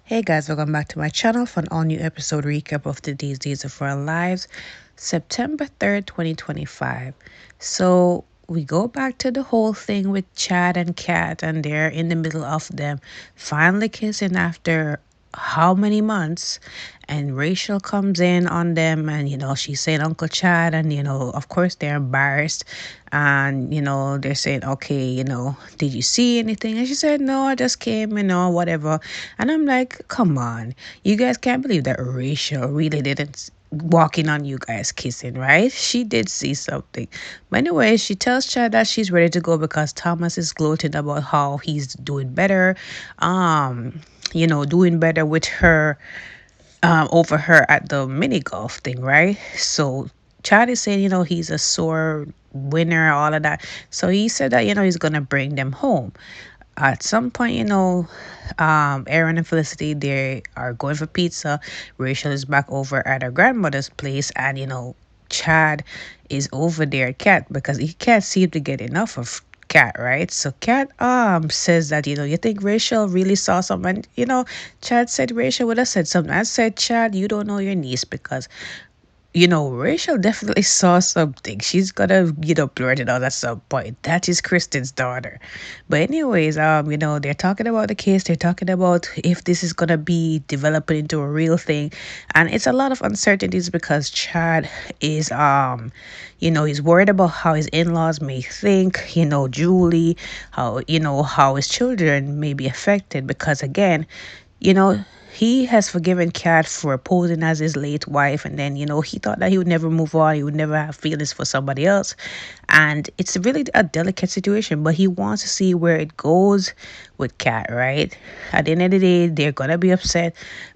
Hey guys, welcome back to my channel for an all new episode recap of today's Days of Our Lives, September 3rd, 2025. So we go back to the whole thing with Chad and Kat, and they're in the middle of them finally kissing after how many months. And Rachel comes in on them, and she's saying Uncle Chad, and of course they're embarrassed, and they're saying, okay, did you see anything? And she said, no, I just came, whatever. And I'm like, come on, you guys can't believe that Rachel really didn't walk in on you guys kissing, right? She did see something. But anyway, she tells Chad that she's ready to go because Thomas is gloating about how he's doing better, doing better with her, over her at the mini golf thing, right? So Chad is saying, he's a sore winner, all of that. So he said that, he's gonna bring them home. At some point, Aaron and Felicity, they are going for pizza. Rachel is back over at her grandmother's place, and Chad is over there at Kat because he can't seem to get enough of Kat, right? So Kat says that, you think Rachel really saw something. Chad said Rachel would have said something. I said, Chad, you don't know your niece because Rachel definitely saw something. She's gonna, blurt it out at some point. That is Kristen's daughter. But anyways, they're talking about the case. They're talking about if this is gonna be developing into a real thing, and it's a lot of uncertainties because Chad is, he's worried about how his in-laws may think. Julie, how his children may be affected because again, you know, he has forgiven Kat for posing as his late wife, and then he thought that he would never move on, he would never have feelings for somebody else, and it's really a delicate situation. But he wants to see where it goes with Kat, right? At the end of the day, they're gonna be upset,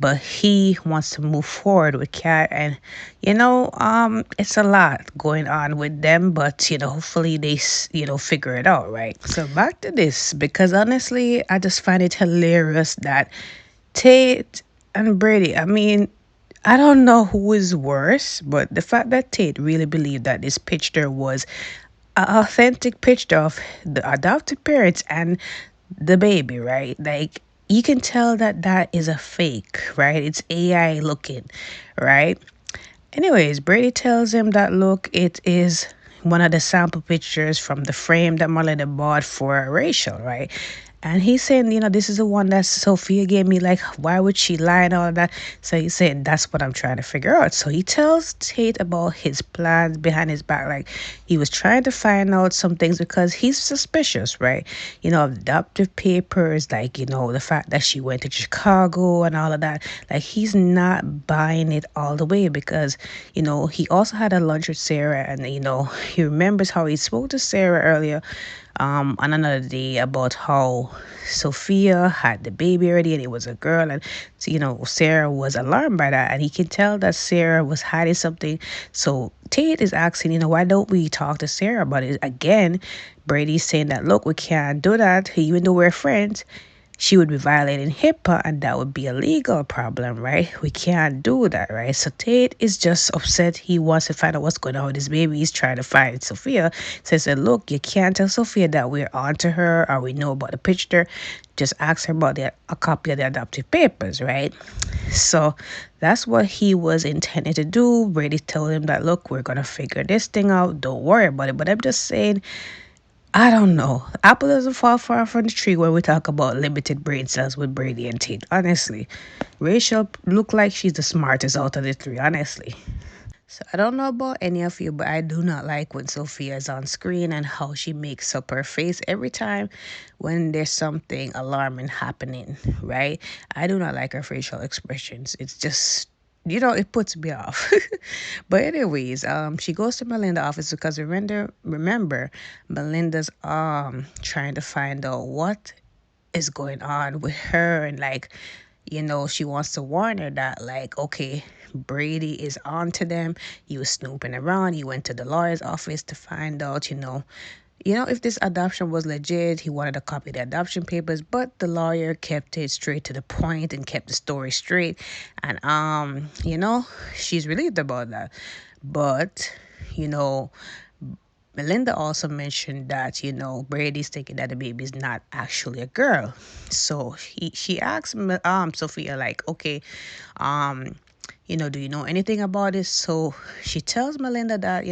but he wants to move forward with Kat, and it's a lot going on with them, but hopefully they figure it out, right? So back to this, because honestly, I just find it hilarious that Tate and Brady, I mean, I don't know who is worse, but the fact that Tate really believed that this picture was an authentic picture of the adopted parents and the baby, right? Like, you can tell that that is a fake, right? It's AI looking, right? Anyways, Brady tells him that, look, it is one of the sample pictures from the frame that Marlena bought for Rachel, right? And he's saying, this is the one that Sophia gave me. Like, why would she lie and all of that? So he's saying, that's what I'm trying to figure out. So he tells Tate about his plans behind his back. Like, he was trying to find out some things because he's suspicious, right? Adoptive papers, like, the fact that she went to Chicago and all of that. Like, he's not buying it all the way because, he also had a lunch with Sarah, and, he remembers how he spoke to Sarah earlier on another day about how Sophia had the baby already and it was a girl, and Sarah was alarmed by that, and he can tell that Sarah was hiding something. So Tate is asking, why don't we talk to Sarah about it again? Brady's saying that, look, we can't do that even though we're friends. She would be violating HIPAA, and that would be a legal problem, right? We can't do that, right? So Tate is just upset. He wants to find out what's going on with his baby. He's trying to find Sophia. So he said, look, you can't tell Sophia that we're on to her or we know about the picture. Just ask her about a copy of the adoptive papers, right? So that's what he was intending to do. Brady told him that, look, we're going to figure this thing out. Don't worry about it. But I'm just saying, I don't know. Apple doesn't fall far from the tree when we talk about limited brain cells with Brady and Tate. Honestly, Rachel look like she's the smartest out of the three. Honestly. So I don't know about any of you, but I do not like when Sophia is on screen and how she makes up her face every time when there's something alarming happening, right? I do not like her facial expressions. It's just, it puts me off. But anyways, she goes to Melinda's office because remember Melinda's trying to find out what is going on with her, and like, she wants to warn her that, like, okay, Brady is on to them. He was snooping around. He went to the lawyer's office to find out, if this adoption was legit. He wanted a copy of the adoption papers, but the lawyer kept it straight to the point and kept the story straight. And she's relieved about that. But, Melinda also mentioned that, Brady's thinking that the baby is not actually a girl. So she asked Sophia, like, okay, um, do you know anything about this? So she tells Melinda that,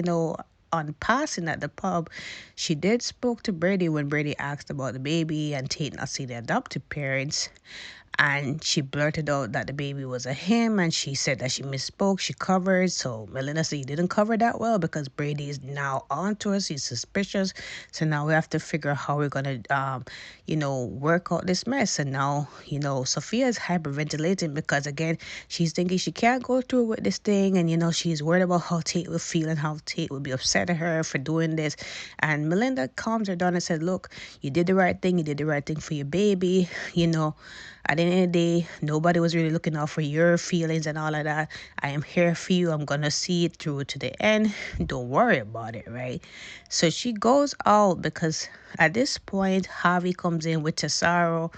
on passing at the pub, she did spoke to Brady when Brady asked about the baby and Tate not see the adoptive parents. And she blurted out that the baby was a him, and she said that she misspoke. She covered. So Melinda said, "You didn't cover that well because Brady is now on to us. He's suspicious. So now we have to figure out how we're going to, work out this mess." And now, Sophia is hyperventilating because, again, she's thinking she can't go through with this thing. And, she's worried about how Tate will feel and how Tate will be upset at her for doing this. And Melinda calms her down and said, "Look, you did the right thing. You did the right thing for your baby. At the end of the day, nobody was really looking out for your feelings and all of that. I am here for you. I'm going to see it through to the end. Don't worry about it," right? So she goes out because at this point, Harvey comes in with Tesaro.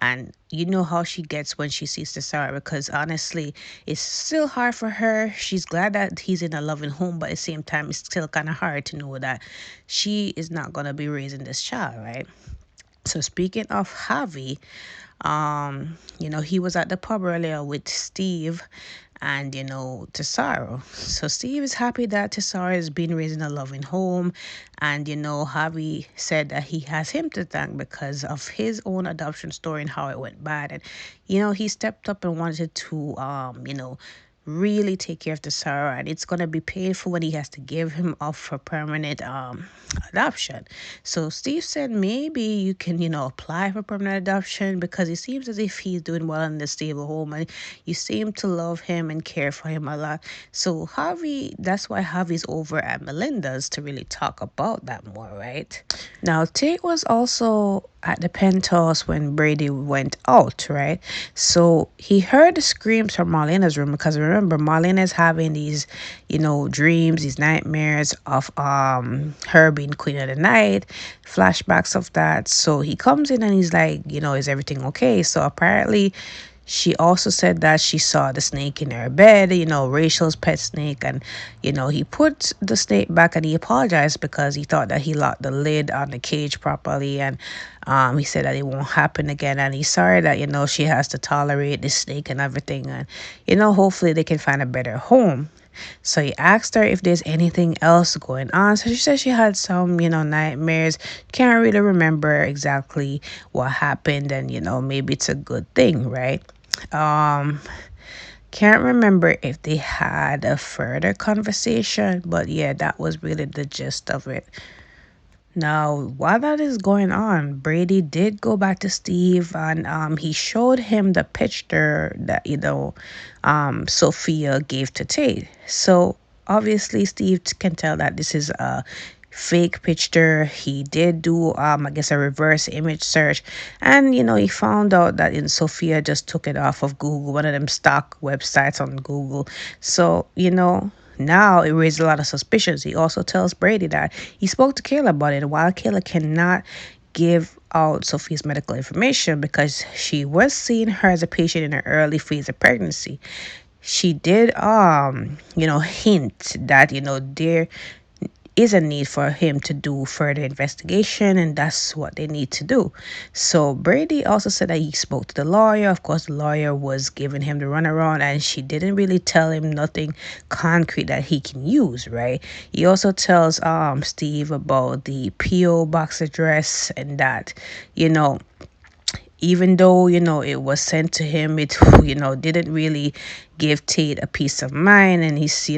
And you know how she gets when she sees Tesaro, because honestly, it's still hard for her. She's glad that he's in a loving home, but at the same time, it's still kind of hard to know that she is not going to be raising this child, right? So speaking of Harvey, he was at the pub earlier with Steve and, Tesaro. So Steve is happy that Tesaro has been raised in a loving home. And, Harvey said that he has him to thank because of his own adoption story and how it went bad. And, he stepped up and wanted to, really take care of the sorrow, and it's going to be painful when he has to give him up for permanent adoption. So Steve said maybe you can apply for permanent adoption because it seems as if he's doing well in the stable home, and you seem to love him and care for him a lot. So that's why Harvey's over at Melinda's to really talk about that more, right? Now Tate was also at the penthouse when Brady went out, right? So he heard the screams from Marlena's room because remember, Marlena's having these, dreams, these nightmares of her being queen of the night, flashbacks of that. So he comes in and he's like, is everything okay? So apparently she also said that she saw the snake in her bed, Rachel's pet snake. And, he put the snake back and he apologized because he thought that he locked the lid on the cage properly. And he said that it won't happen again. And he's sorry that, she has to tolerate this snake and everything. And, hopefully they can find a better home. So he asked her if there's anything else going on. So she said she had some, nightmares. Can't really remember exactly what happened. And, maybe it's a good thing, right? Um, can't remember if they had a further conversation, but yeah, that was really the gist of it. Now, while that is going on, Brady did go back to Steve and he showed him the picture that, Sophia gave to Tate. So obviously, Steve can tell that this is a fake picture. He did do, I guess, a reverse image search. And, he found out that Sophia just took it off of Google, one of them stock websites on Google. So, now it raised a lot of suspicions. He also tells Brady that he spoke to Kayla about it. While Kayla cannot give out Sophia's medical information because she was seeing her as a patient in her early phase of pregnancy, she did hint that there is a need for him to do further investigation, and that's what they need to do. So Brady also said that he spoke to the lawyer. Of course, the lawyer was giving him the runaround, and she didn't really tell him nothing concrete that he can use, right? He also tells Steve about the PO box address and that, even though it was sent to him, it didn't really give Tate a peace of mind, and he's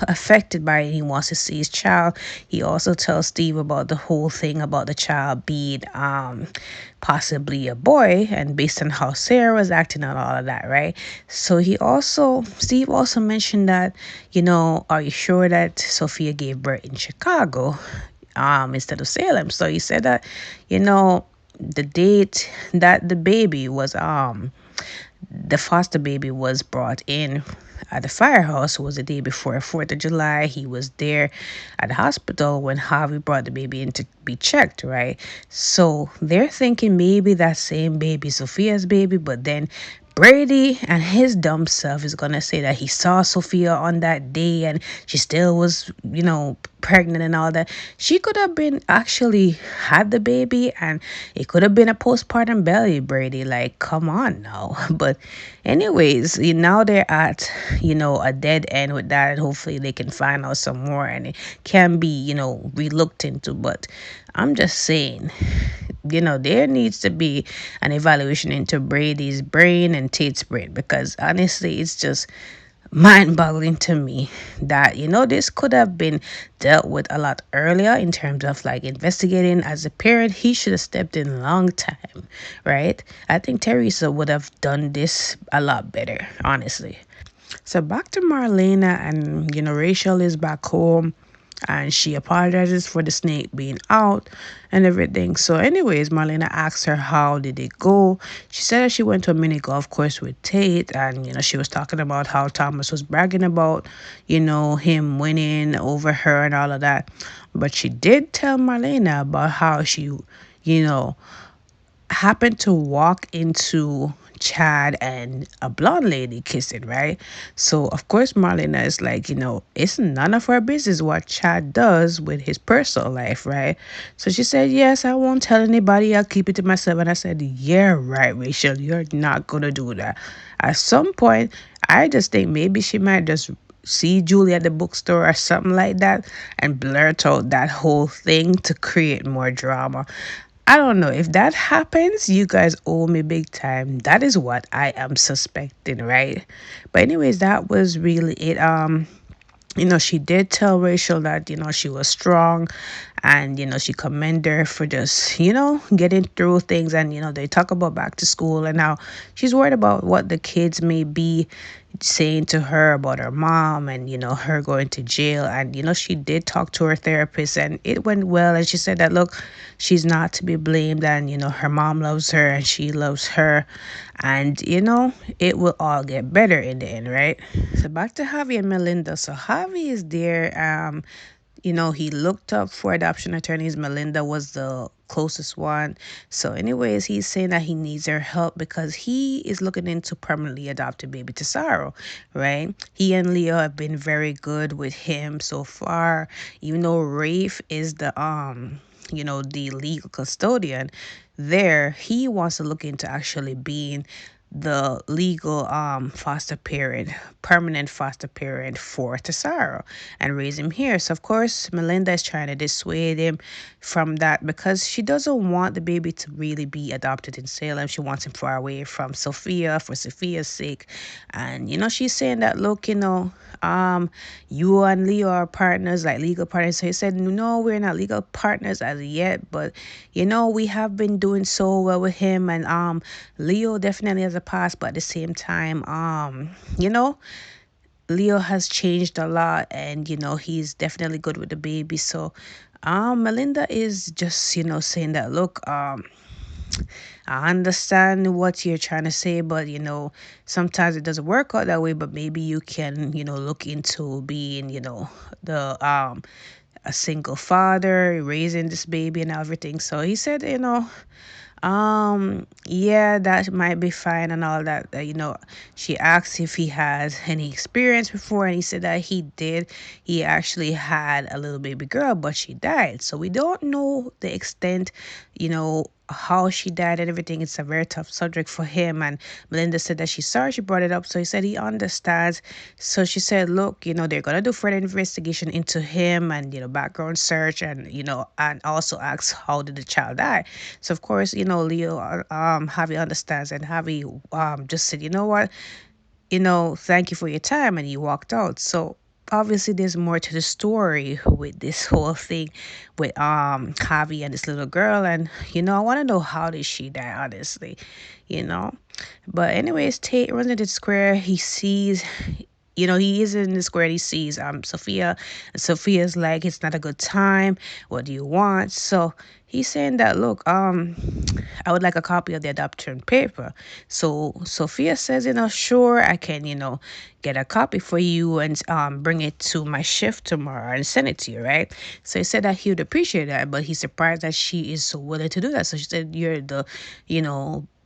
affected by it. He wants to see his child. He also tells Steve about the whole thing about the child being possibly a boy, and based on how Sarah was acting and all of that, right? So Steve also mentioned that, are you sure that Sophia gave birth in Chicago instead of Salem? So he said that, the date that the foster baby was brought in at the firehouse was the day before 4th of July. He was there at the hospital when Harvey brought the baby in to be checked, right? So they're thinking maybe that same baby, Sophia's baby, but then Brady and his dumb self is gonna say that he saw Sophia on that day and she still was, pregnant and all that. She could have been actually had the baby, and it could have been a postpartum belly, Brady. Like, come on now. But anyways, now they're at, a dead end with that, and hopefully they can find out some more and it can be, relooked into. But I'm just saying, there needs to be an evaluation into Brady's brain and Tate's brain, because honestly, it's just mind boggling to me that, this could have been dealt with a lot earlier in terms of like investigating. As a parent, he should have stepped in a long time, right? I think Teresa would have done this a lot better, honestly. So back to Marlena, and Rachel is back home, and she apologizes for the snake being out and everything. So, anyways, Marlena asks her how did it go. She said that she went to a mini golf course with Tate, and she was talking about how Thomas was bragging about him winning over her and all of that. But she did tell Marlena about how she you know happened to walk into Chad and a blonde lady kissing, right? So, of course, Marlena is like, it's none of our business what Chad does with his personal life, right? So she said, yes, I won't tell anybody. I'll keep it to myself. And I said, yeah, right, Rachel, you're not going to do that. At some point, I just think maybe she might just see Julie at the bookstore or something like that and blurt out that whole thing to create more drama. I don't know. If that happens, you guys owe me big time. That is what I am suspecting, right? But anyways, that was really it. She did tell Rachel that, she was strong, and, she commended her for just, getting through things. And, they talk about back to school and how she's worried about what the kids may be saying to her about her mom, and, her going to jail. And, she did talk to her therapist, and it went well. And she said that, look, she's not to be blamed, and, her mom loves her and she loves her. And, it will all get better in the end, right? So back to Javi and Melinda. So Javi is there. He looked up for adoption attorneys. Melinda was the closest one. So, anyways, he's saying that he needs their help because he is looking into permanently adopting baby Tesaro, right? He and Leo have been very good with him so far. Even though Rafe is the legal custodian, there he wants to look into actually being the legal foster parent, permanent foster parent for Tesaro, and raise him here. So of course Melinda is trying to dissuade him from that because she doesn't want the baby to really be adopted in Salem. She wants him far away from Sophia for Sophia's sake. And she's saying that, look, you and Leo are partners, like legal partners. So he said, no, we're not legal partners as yet, but we have been doing so well with him, and Leo definitely has a past, but at the same time, Leo has changed a lot, and he's definitely good with the baby. So Melinda is just saying that, look, I understand what you're trying to say, but sometimes it doesn't work out that way. But maybe you can look into being the a single father raising this baby and everything. So he said, yeah, that might be fine and all that. She asked if he has any experience before, and he said that he did. He actually had a little baby girl, but she died. So we don't know the extent, how she died and everything. It's a very tough subject for him. And Melinda said that she's sorry she brought it up. So he said he understands. So she said, look, they're gonna do further investigation into him and background search, and and also ask how did the child die. So of course, Leo Javi understands, and Javi just said, you know what, thank you for your time, and he walked out. So obviously there's more to the story with this whole thing with Javi and this little girl. And I want to know how did she die, honestly. you know but anyways, Tate runs into the square. He sees, he is in the square. He sees Sophia, and Sophia's like, it's not a good time, what do you want? So he's saying that, look, I would like a copy of the adoption paper. So Sophia says, sure, I can, get a copy for you and bring it to my shift tomorrow and send it to you, right? So he said that he would appreciate that, but he's surprised that she is so willing to do that. So she said, you're the,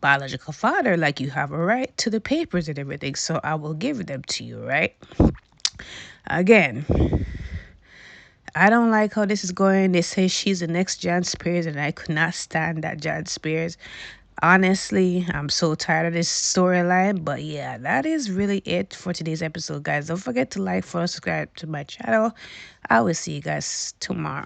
biological father, like you have a right to the papers and everything, so I will give them to you, right? Again, I don't like how this is going. They say she's the next Jan Spears, and I could not stand that Jan Spears. Honestly, I'm so tired of this storyline. But yeah, that is really it for today's episode, guys. Don't forget to like, follow, subscribe to my channel. I will see you guys tomorrow.